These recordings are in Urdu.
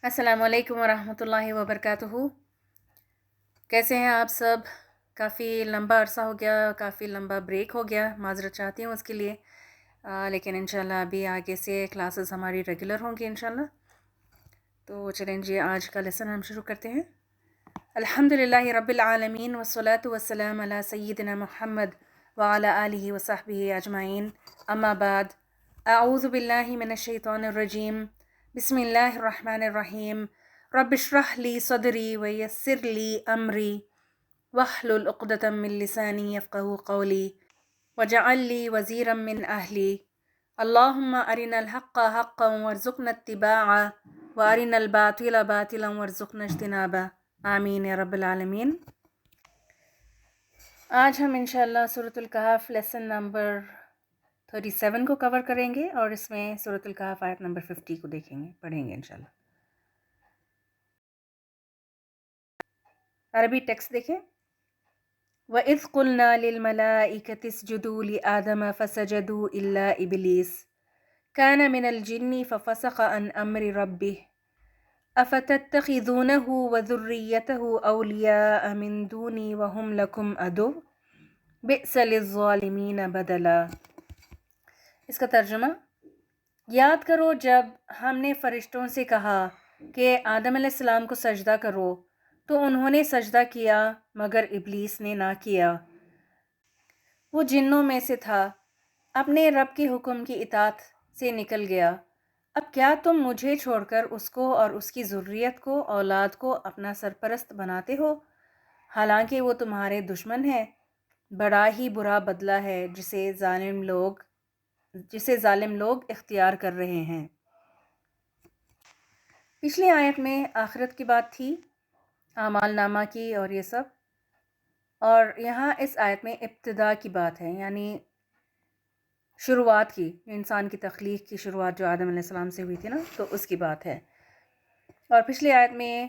السلام علیکم ورحمۃ اللہ وبرکاتہ۔ کیسے ہیں آپ سب؟ کافی لمبا عرصہ ہو گیا، کافی لمبا بریک ہو گیا، معذرت چاہتی ہوں اس کے لیے، لیکن انشاءاللہ ابھی آگے سے کلاسز ہماری ریگولر ہوں گی انشاءاللہ۔ تو چلیں جی، آج کا لیسن ہم شروع کرتے ہیں۔ الحمدللہ رب العالمین والصلاة والسلام علی سیدنا محمد وعلی آلہ وصحبہ اجمعین، اما بعد، اعوذ باللہ من الشیطان الرجیم، بسم اللہ الرحمن الرحیم، رب اشرح لی صدری ویسر لی امری واحلل عقدۃ من لسانی یفقہوا قولی واجعل لی وزیرا من اہلی، اللہم ارنا الحق حقا وارزقنا اتباعہ وارنا الباطل باطلا وارزقنا اجتنابہ، آمین یا رب العالمین۔ آج ہم انشاءاللہ سورۃ الکہف لیسن نمبر 37 کو کور کریں گے، اور اس میں سورۃ الکہف آیت نمبر 50 کو دیکھیں گے، پڑھیں گے انشاءاللہ۔ عربی ٹیکسٹ دیکھیں۔ وَإِذْ قُلْنَا لِلْمَلَائِكَةِ اسْجُدُوا لِآدَمَ فَسَجَدُوا إِلَّا إِبْلِيسَ كَانَ مِنَ الْجِنِّ فَفَسَقَ عَنْ أَمْرِ رَبِّهِ أَفَتَتَّخِذُونَهُ وَذُرِّيَّتَهُ أَوْلِيَاءَ مِنْ دُونِي وَهُمْ لَكُمْ عَدُوٌّ بِئْسَ لِلظَّالِمِينَ بَدَلًا۔ اس کا ترجمہ: یاد کرو جب ہم نے فرشتوں سے کہا کہ آدم علیہ السلام کو سجدہ کرو، تو انہوں نے سجدہ کیا مگر ابلیس نے نہ کیا، وہ جنوں میں سے تھا، اپنے رب کے حکم کی اطاعت سے نکل گیا۔ اب کیا تم مجھے چھوڑ کر اس کو اور اس کی ذریت کو، اولاد کو اپنا سرپرست بناتے ہو، حالانکہ وہ تمہارے دشمن ہے؟ بڑا ہی برا بدلہ ہے جسے ظالم لوگ اختیار کر رہے ہیں۔ پچھلی آیت میں آخرت کی بات تھی، اعمال نامہ کی اور یہ سب، اور یہاں اس آیت میں ابتدا کی بات ہے، یعنی شروعات کی، انسان کی تخلیق کی شروعات جو آدم علیہ السلام سے ہوئی تھی نا، تو اس کی بات ہے۔ اور پچھلی آیت میں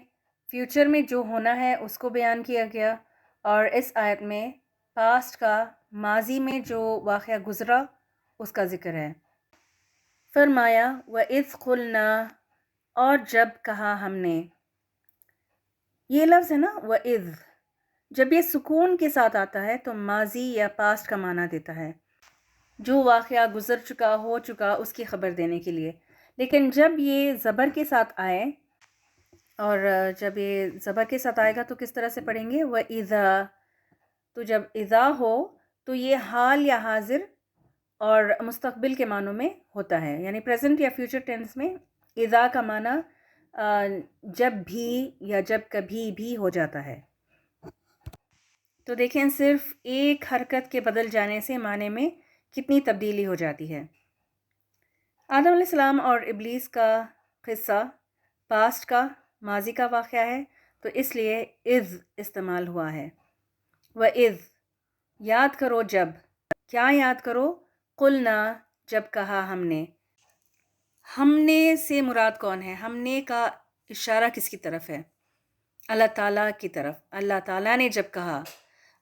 فیوچر میں جو ہونا ہے اس کو بیان کیا گیا، اور اس آیت میں پاسٹ کا، ماضی میں جو واقعہ گزرا اس کا ذکر ہے۔ فرمایا وَإِذْ قُلْنَا، اور جب کہا ہم نے، یہ لفظ ہے نا وَإِذْ، جب یہ سکون کے ساتھ آتا ہے تو ماضی یا پاسٹ کا معنی دیتا ہے، جو واقعہ گزر چکا، ہو چکا، اس کی خبر دینے کے لیے۔ لیکن جب یہ زبر کے ساتھ آئے، اور جب یہ زبر کے ساتھ آئے گا تو کس طرح سے پڑھیں گے؟ وَإِذَا، تو جب اذا ہو تو یہ حال یا حاضر اور مستقبل کے معنوں میں ہوتا ہے، یعنی پریزنٹ یا فیوچر ٹینس میں اذا کا معنی جب بھی یا جب کبھی بھی ہو جاتا ہے۔ تو دیکھیں صرف ایک حرکت کے بدل جانے سے معنی میں کتنی تبدیلی ہو جاتی ہے۔ آدم علیہ السلام اور ابلیس کا قصہ پاسٹ کا، ماضی کا واقعہ ہے، تو اس لیے اذ استعمال ہوا ہے۔ وَإِذْ، یاد کرو جب، کیا یاد کرو؟ قلنا، جب کہا ہم نے۔ ہم نے سے مراد کون ہے؟ ہم نے کا اشارہ کس کی طرف ہے؟ اللہ تعالیٰ کی طرف۔ اللہ تعالیٰ نے جب کہا،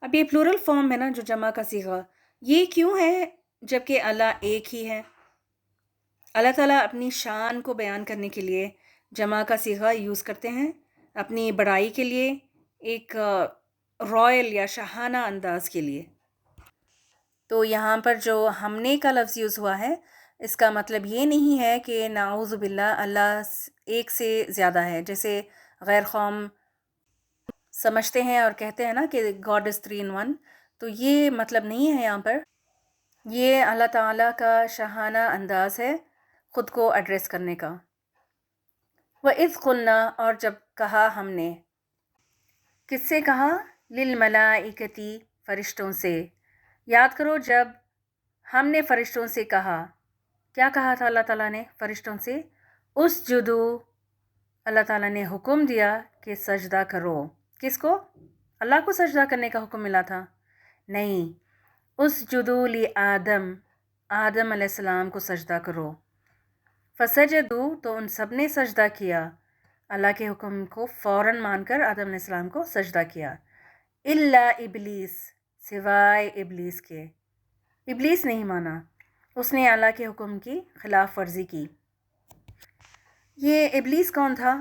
اب یہ پلورل فارم ہے نا، جو جمع کا صیغہ، یہ کیوں ہے جبکہ اللہ ایک ہی ہے؟ اللہ تعالیٰ اپنی شان کو بیان کرنے کے لیے جمع کا صیغہ یوز کرتے ہیں، اپنی بڑائی کے لیے، ایک رائل یا شاہانہ انداز کے لیے۔ تو یہاں پر جو ہم نے کا لفظ یوز ہوا ہے، اس کا مطلب یہ نہیں ہے کہ نعوذ باللہ اللہ ایک سے زیادہ ہے، جیسے غیر قوم سمجھتے ہیں اور کہتے ہیں نا کہ God is 3 in 1، تو یہ مطلب نہیں ہے یہاں پر۔ یہ اللہ تعالیٰ کا شاہانہ انداز ہے خود کو ایڈریس کرنے کا۔ وَإِذْ قُلْنَا، اور جب کہا ہم نے، کس سے کہا؟ لِلْمَلَائِكَةِ، فرشتوں سے۔ یاد کرو جب ہم نے فرشتوں سے کہا، کیا کہا تھا اللہ تعالیٰ نے فرشتوں سے؟ اسجدو، اللہ تعالیٰ نے حکم دیا کہ سجدہ کرو۔ کس کو؟ اللہ کو سجدہ کرنے کا حکم ملا تھا؟ نہیں، اسجدو لآدم، آدم علیہ السلام کو سجدہ کرو۔ فسجدو، تو ان سب نے سجدہ کیا، اللہ کے حکم کو فوراً مان کر آدم علیہ السلام کو سجدہ کیا۔ الا ابلیس، سوائے ابلیس کے۔ ابلیس نہیں مانا، اس نے اللہ کے حکم کی خلاف ورزی کی۔ یہ ابلیس کون تھا؟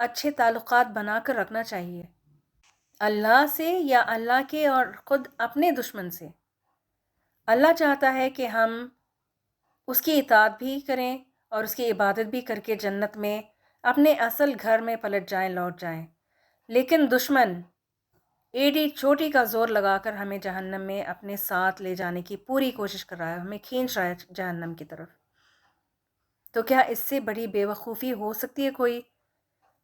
اچھے تعلقات بنا کر رکھنا چاہیے، اللہ سے یا اللہ کے اور خود اپنے دشمن سے۔ اللہ چاہتا ہے کہ ہم اس کی اطاعت بھی کریں اور اس کی عبادت بھی کر کے جنت میں اپنے اصل گھر میں پلٹ جائیں، لوٹ جائیں، لیکن دشمن ایڑی چوٹی کا زور لگا کر ہمیں جہنم میں اپنے ساتھ لے جانے کی پوری کوشش کر رہا ہے، ہمیں کھینچ رہا ہے جہنم کی طرف۔ تو کیا اس سے بڑی بے وقوفی ہو سکتی ہے کوئی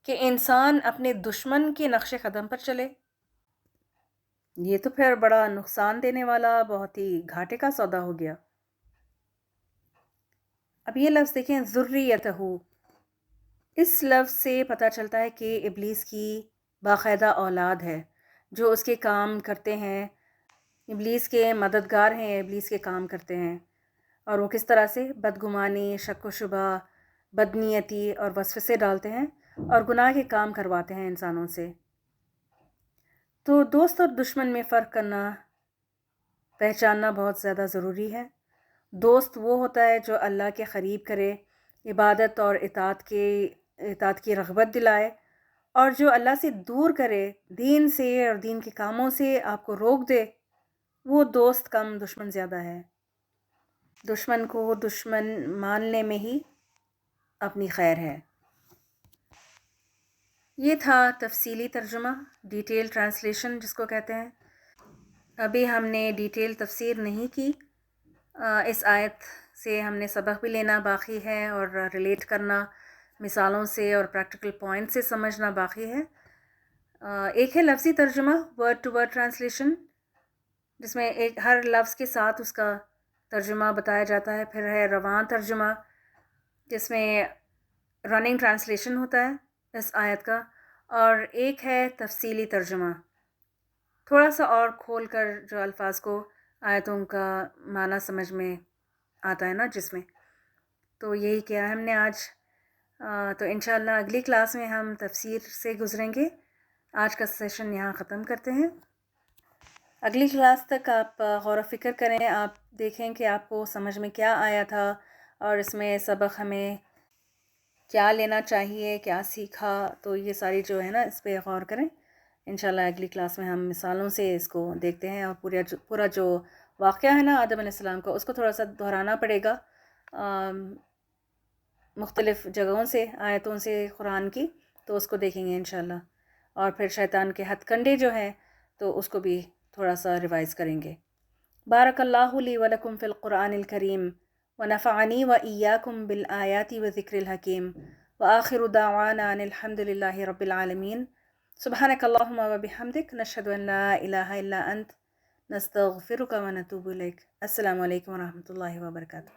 کہ انسان اپنے دشمن کے نقش قدم پر چلے؟ یہ تو پھر بڑا نقصان دینے والا، بہت ہی گھاٹے کا سودا ہو گیا۔ اب یہ لفظ دیکھیں، ذریتہ، اس لفظ سے پتہ چلتا ہے کہ ابلیس کی باقاعدہ اولاد ہے جو اس کے کام کرتے ہیں، ابلیس کے مددگار ہیں، ابلیس کے کام کرتے ہیں، اور وہ کس طرح سے بدگمانی، شک و شبہ، بدنیتی اور وسوسے ڈالتے ہیں اور گناہ کے کام کرواتے ہیں انسانوں سے۔ تو دوست اور دشمن میں فرق کرنا، پہچاننا بہت زیادہ ضروری ہے۔ دوست وہ ہوتا ہے جو اللہ کے قریب کرے، عبادت اور اطاعت کی رغبت دلائے، اور جو اللہ سے دور کرے، دین سے اور دین کے کاموں سے آپ کو روک دے، وہ دوست کم دشمن زیادہ ہے۔ دشمن کو دشمن ماننے میں ہی اپنی خیر ہے۔ یہ تھا تفصیلی ترجمہ، ڈیٹیل ٹرانسلیشن جس کو کہتے ہیں۔ ابھی ہم نے ڈیٹیل تفسیر نہیں کی، اس آیت سے ہم نے سبق بھی لینا باقی ہے اور ریلیٹ کرنا مثالوں سے اور پریکٹیکل پوائنٹ سے سمجھنا باقی ہے۔ ایک ہے لفظی ترجمہ، ورڈ ٹو ورڈ ٹرانسلیشن، جس میں ہر لفظ کے ساتھ اس کا ترجمہ بتایا جاتا ہے۔ پھر ہے رواں ترجمہ، جس میں رننگ ٹرانسلیشن ہوتا ہے اس آیت کا، اور ایک ہے تفصیلی ترجمہ، تھوڑا سا اور کھول کر جو الفاظ کو آیتوں کا معنی سمجھ میں آتا ہے نا جس میں۔ تو یہی کیا ہم نے آج۔ تو انشاءاللہ اگلی کلاس میں ہم تفسیر سے گزریں گے۔ آج کا سیشن یہاں ختم کرتے ہیں۔ اگلی کلاس تک آپ غور و فکر کریں، آپ دیکھیں کہ آپ کو سمجھ میں کیا آیا تھا اور اس میں سبق ہمیں کیا لینا چاہیے، کیا سیکھا۔ تو یہ ساری جو ہے نا اس پہ غور کریں۔ انشاءاللہ اگلی کلاس میں ہم مثالوں سے اس کو دیکھتے ہیں، اور پورا جو واقعہ ہے نا آدم علیہ السلام کا، اس کو تھوڑا سا دہرانا پڑے گا مختلف جگہوں سے، آیتوں سے قرآن کی، تو اس کو دیکھیں گے انشاءاللہ۔ اور پھر شیطان کے ہتھ کنڈے جو ہیں تو اس کو بھی تھوڑا سا ریوائز کریں گے۔ بارک اللہ لی ولکم فی القرآن الکریم ونفعنی وإیاکم بالآیات وذکر الحکیم، وآخر دعوانا ان الحمد للہ رب العالمین۔ سبحانک اللہم وبحمدک، نشہد ان لا الہ الا انت، نستغفرک ونتوب الیک۔ السلام علیکم ورحمۃ اللہ وبرکاتہ۔